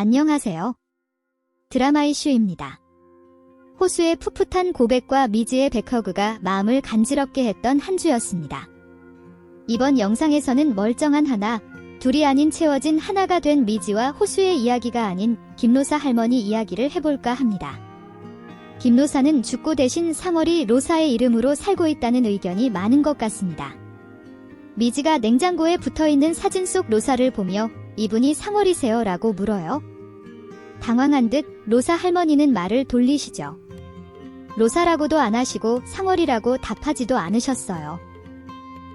안녕하세요. 드라마 이슈입니다. 호수의 풋풋한 고백과 미지의 백허그가 마음을 간지럽게 했던 한 주였습니다. 이번 영상에서는 멀쩡한 하나, 둘이 아닌 채워진 하나가 된 미지와 호수의 이야기가 아닌 김로사 할머니 이야기를 해볼까 합니다. 김로사는 죽고 대신 상월이 로사의 이름으로 살고 있다는 의견이 많은 것 같습니다. 미지가 냉장고에 붙어있는 사진 속 로사를 보며 이분이 상월이세요? 라고 물어요. 당황한 듯 로사 할머니는 말을 돌리시죠. 로사라고도 안 하시고 상월이라고 답하지도 않으셨어요.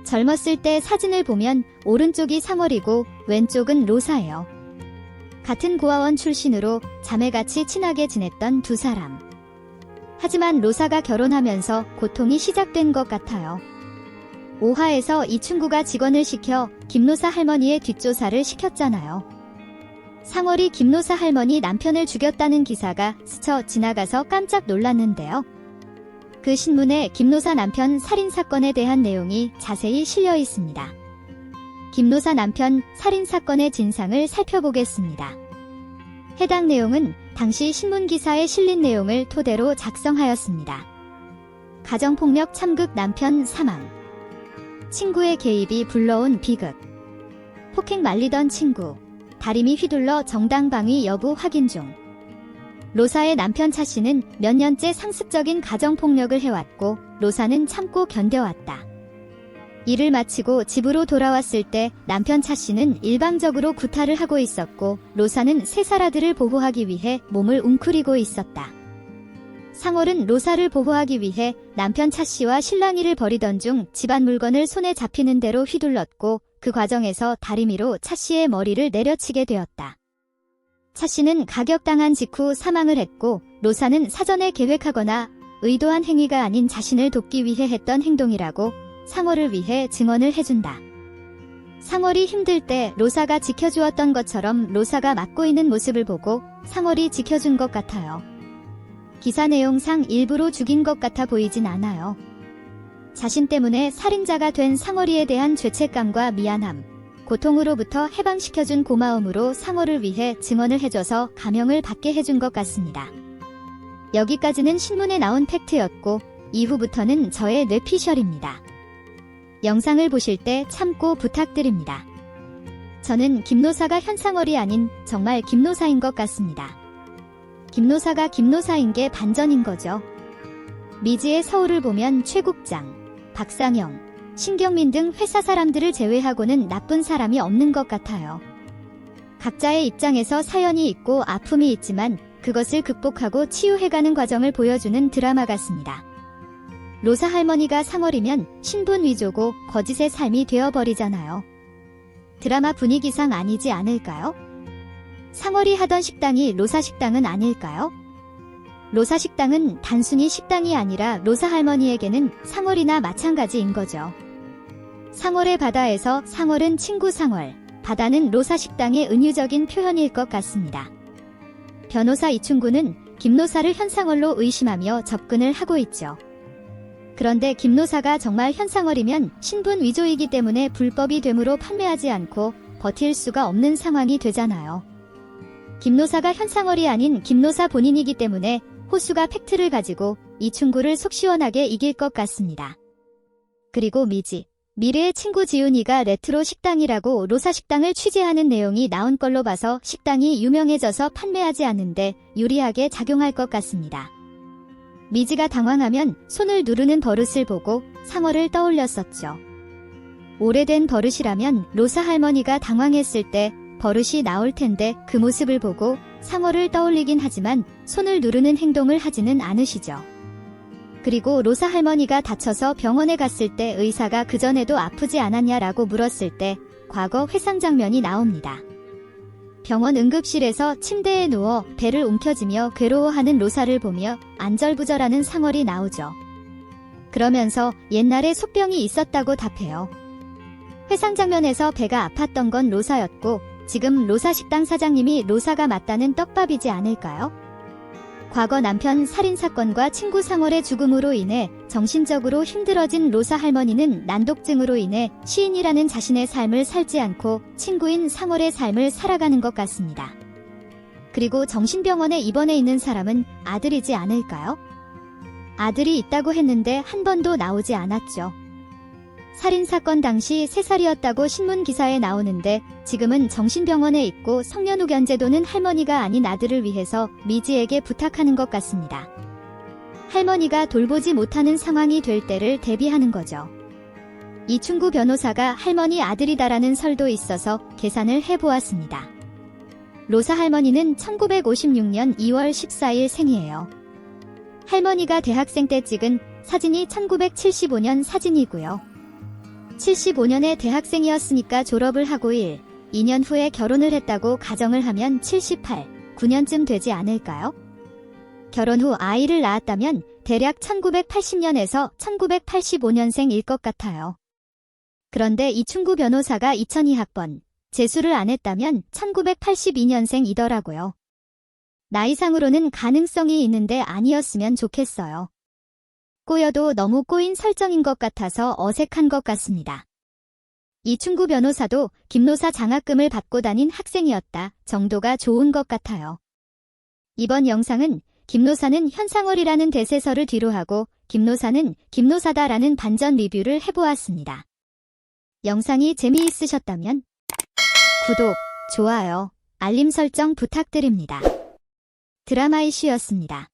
젊었을 때 사진을 보면 오른쪽이 상월이고 왼쪽은 로사예요. 같은 고아원 출신으로 자매같이 친하게 지냈던 두 사람. 하지만 로사가 결혼하면서 고통이 시작된 것 같아요. 5화에서 이충구가 직원을 시켜 김로사 할머니의 뒷조사를 시켰잖아요. 상월이 김로사 할머니 남편을 죽였다는 기사가 스쳐 지나가서 깜짝 놀랐는데요. 그 신문에 김로사 남편 살인사건에 대한 내용이 자세히 실려 있습니다. 김로사 남편 살인사건의 진상을 살펴보겠습니다. 해당 내용은 당시 신문기사에 실린 내용을 토대로 작성하였습니다. 가정폭력 참극 남편 사망. 친구의 개입이 불러온 비극. 폭행 말리던 친구. 다리미 휘둘러 정당방위 여부 확인 중. 로사의 남편 차씨는 몇 년째 상습적인 가정폭력을 해왔고 로사는 참고 견뎌왔다. 일을 마치고 집으로 돌아왔을 때 남편 차씨는 일방적으로 구타를 하고 있었고 로사는 세 살아들을 보호하기 위해 몸을 웅크리고 있었다. 상월은 로사를 보호하기 위해 남편 차씨와 실랑이를 벌이던 중 집안 물건을 손에 잡히는 대로 휘둘렀고 그 과정에서 다리미로 차씨의 머리를 내려치게 되었다. 차씨는 가격당한 직후 사망을 했고 로사는 사전에 계획하거나 의도한 행위가 아닌 자신을 돕기 위해 했던 행동이라고 상월을 위해 증언을 해준다. 상월이 힘들 때 로사가 지켜주었던 것처럼 로사가 맡고 있는 모습을 보고 상월이 지켜준 것 같아요. 기사 내용상 일부러 죽인 것 같아 보이진 않아요. 자신 때문에 살인자가 된 상월이에 대한 죄책감과 미안함, 고통으로부터 해방시켜준 고마움으로 상월을 위해 증언을 해줘서 감형을 받게 해준 것 같습니다. 여기까지는 신문에 나온 팩트였고 이후부터는 저의 뇌피셜입니다. 영상을 보실 때 참고 부탁드립니다. 저는 김로사가 현상월이 아닌 정말 김로사인 것 같습니다. 김로사가 김로사인 게 반전인 거죠. 미지의 서울을 보면 최국장, 박상영, 신경민 등 회사 사람들을 제외하고는 나쁜 사람이 없는 것 같아요. 각자의 입장에서 사연이 있고 아픔이 있지만 그것을 극복하고 치유해가는 과정을 보여주는 드라마 같습니다. 로사 할머니가 상월이면 신분 위조고 거짓의 삶이 되어버리잖아요. 드라마 분위기상 아니지 않을까요? 상월이 하던 식당이 로사 식당은 아닐까요? 로사 식당은 단순히 식당이 아니라 로사 할머니에게는 상월이나 마찬가지인 거죠. 상월의 바다에서 상월은 친구 상월, 바다는 로사 식당의 은유적인 표현일 것 같습니다. 변호사 이충구는 김로사를 현상월로 의심하며 접근을 하고 있죠. 그런데 김로사가 정말 현상월이면 신분 위조이기 때문에 불법이 되므로 판매하지 않고 버틸 수가 없는 상황이 되잖아요. 김로사가 현상월이 아닌 김로사 본인이기 때문에 호수가 팩트를 가지고 이충구를 속 시원하게 이길 것 같습니다. 그리고 미지, 미래의 친구 지훈이가 레트로 식당이라고 로사 식당을 취재하는 내용이 나온 걸로 봐서 식당이 유명해져서 판매하지 않는데 유리하게 작용할 것 같습니다. 미지가 당황하면 손을 누르는 버릇을 보고 상월을 떠올렸었죠. 오래된 버릇이라면 로사 할머니가 당황했을 때 버릇이 나올 텐데 그 모습을 보고 상월을 떠올리긴 하지만 손을 누르는 행동을 하지는 않으시죠. 그리고 로사 할머니가 다쳐서 병원에 갔을 때 의사가 그전에도 아프지 않았냐라고 물었을 때 과거 회상 장면이 나옵니다. 병원 응급실에서 침대에 누워 배를 움켜쥐며 괴로워하는 로사를 보며 안절부절하는 상월이 나오죠. 그러면서 옛날에 속병이 있었다고 답해요. 회상 장면에서 배가 아팠던 건 로사였고 지금 로사 식당 사장님이 로사가 맞다는 떡밥이지 않을까요? 과거 남편 살인사건과 친구 상월의 죽음으로 인해 정신적으로 힘들어진 로사 할머니는 난독증으로 인해 시인이라는 자신의 삶을 살지 않고 친구인 상월의 삶을 살아가는 것 같습니다. 그리고 정신병원에 입원해 있는 사람은 아들이지 않을까요? 아들이 있다고 했는데 한 번도 나오지 않았죠. 살인사건 당시 3살이었다고 신문기사에 나오는데 지금은 정신병원에 있고 성년후 견제도는 할머니가 아닌 아들을 위해서 미지에게 부탁하는 것 같습니다. 할머니가 돌보지 못하는 상황이 될 때를 대비하는 거죠. 이충구 변호사가 할머니 아들이다라는 설도 있어서 계산을 해보았습니다. 로사 할머니는 1956년 2월 14일 생이에요. 할머니가 대학생 때 찍은 사진이 1975년 사진이고요. 75년에 대학생이었으니까 졸업을 하고 2년 후에 결혼을 했다고 가정을 하면 78, 9년쯤 되지 않을까요? 결혼 후 아이를 낳았다면 대략 1980년에서 1985년생일 것 같아요. 그런데 이충구 변호사가 2002학번, 재수를 안 했다면 1982년생이더라고요. 나이상으로는 가능성이 있는데 아니었으면 좋겠어요. 꼬여도 너무 꼬인 설정인 것 같아서 어색한 것 같습니다. 이충구 변호사도 김노사 장학금을 받고 다닌 학생이었다 정도가 좋은 것 같아요. 이번 영상은 김노사는 현상월이라는 대세설을 뒤로하고 김노사는 김노사다라는 반전 리뷰를 해보았습니다. 영상이 재미있으셨다면 구독, 좋아요, 알림 설정 부탁드립니다. 드라마 이슈였습니다.